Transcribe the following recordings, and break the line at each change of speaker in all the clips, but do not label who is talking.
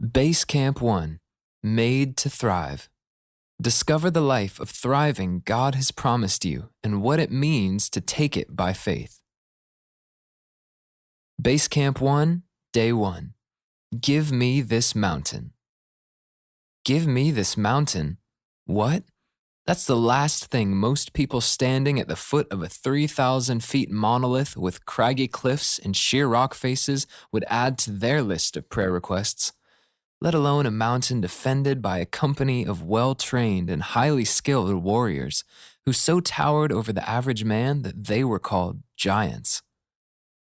Basecamp 1, Made to Thrive. Discover the life of thriving God has promised you and what it means to take it by faith. Basecamp 1, Day 1. Give me this mountain. Give me this mountain? What? That's the last thing most people standing at the foot of a 3,000 feet monolith with craggy cliffs and sheer rock faces would add to their list of prayer requests. Let alone a mountain defended by a company of well-trained and highly skilled warriors who so towered over the average man that they were called giants.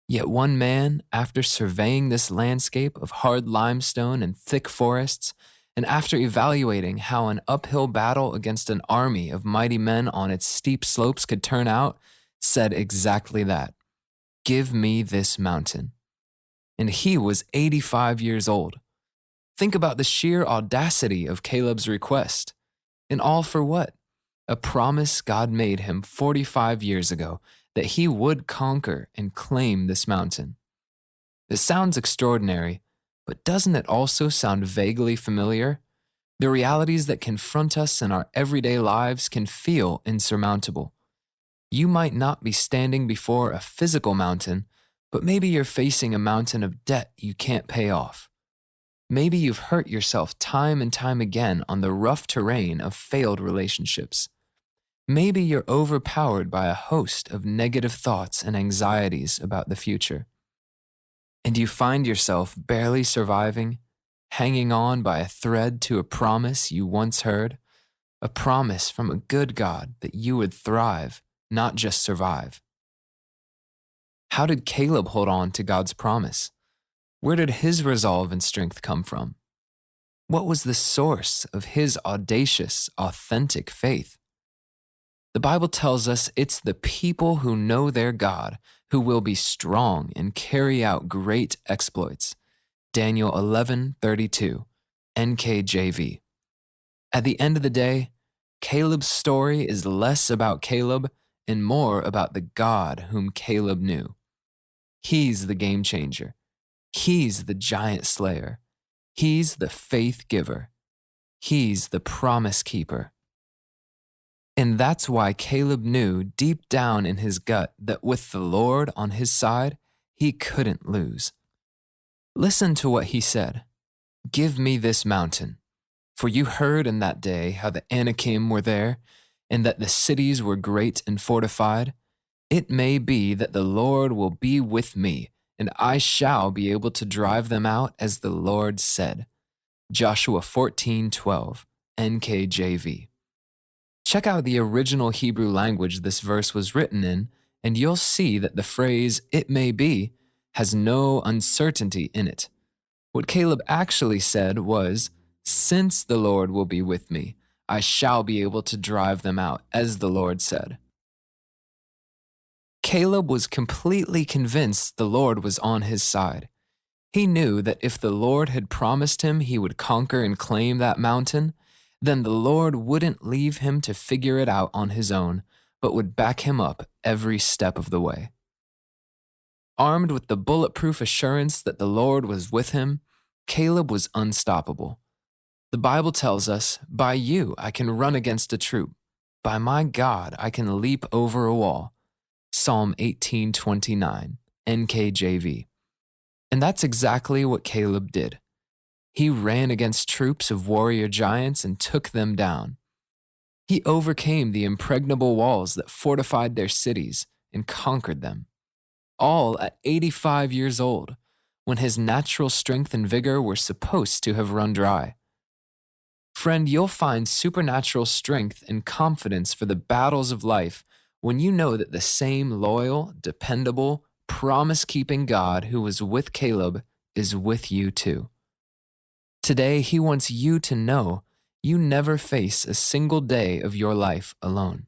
Yet one man, after surveying this landscape of hard limestone and thick forests, and after evaluating how an uphill battle against an army of mighty men on its steep slopes could turn out, said exactly that. Give me this mountain. And he was 85 years old. Think about the sheer audacity of Caleb's request. And all for what? A promise God made him 45 years ago that he would conquer and claim this mountain. It sounds extraordinary, but doesn't it also sound vaguely familiar? The realities that confront us in our everyday lives can feel insurmountable. You might not be standing before a physical mountain, but maybe you're facing a mountain of debt you can't pay off. Maybe you've hurt yourself time and time again on the rough terrain of failed relationships. Maybe you're overpowered by a host of negative thoughts and anxieties about the future. And you find yourself barely surviving, hanging on by a thread to a promise you once heard, a promise from a good God that you would thrive, not just survive. How did Caleb hold on to God's promise? Where did his resolve and strength come from? What was the source of his audacious, authentic faith? The Bible tells us it's the people who know their God who will be strong and carry out great exploits. Daniel 11:32, NKJV. At the end of the day, Caleb's story is less about Caleb and more about the God whom Caleb knew. He's the game changer. He's the giant slayer. He's the faith giver. He's the promise keeper. And that's why Caleb knew deep down in his gut that with the Lord on his side, he couldn't lose. Listen to what he said. Give me this mountain. For you heard in that day how the Anakim were there, and that the cities were great and fortified. It may be that the Lord will be with me, and I shall be able to drive them out as the Lord said. Joshua 14:12, NKJV. Check out the original Hebrew language this verse was written in, and you'll see that the phrase, "it may be," has no uncertainty in it. What Caleb actually said was, "Since the Lord will be with me, I shall be able to drive them out, as the Lord said." Caleb was completely convinced the Lord was on his side. He knew that if the Lord had promised him he would conquer and claim that mountain, then the Lord wouldn't leave him to figure it out on his own, but would back him up every step of the way. Armed with the bulletproof assurance that the Lord was with him, Caleb was unstoppable. The Bible tells us, "By you I can run against a troop. By my God I can leap over a wall." Psalm 18:29, NKJV. And that's exactly what Caleb did. He ran against troops of warrior giants and took them down. He overcame the impregnable walls that fortified their cities and conquered them. All at 85 years old, when his natural strength and vigor were supposed to have run dry. Friend, you'll find supernatural strength and confidence for the battles of life when you know that the same loyal, dependable, promise-keeping God who was with Caleb is with you too. Today, he wants you to know you never face a single day of your life alone.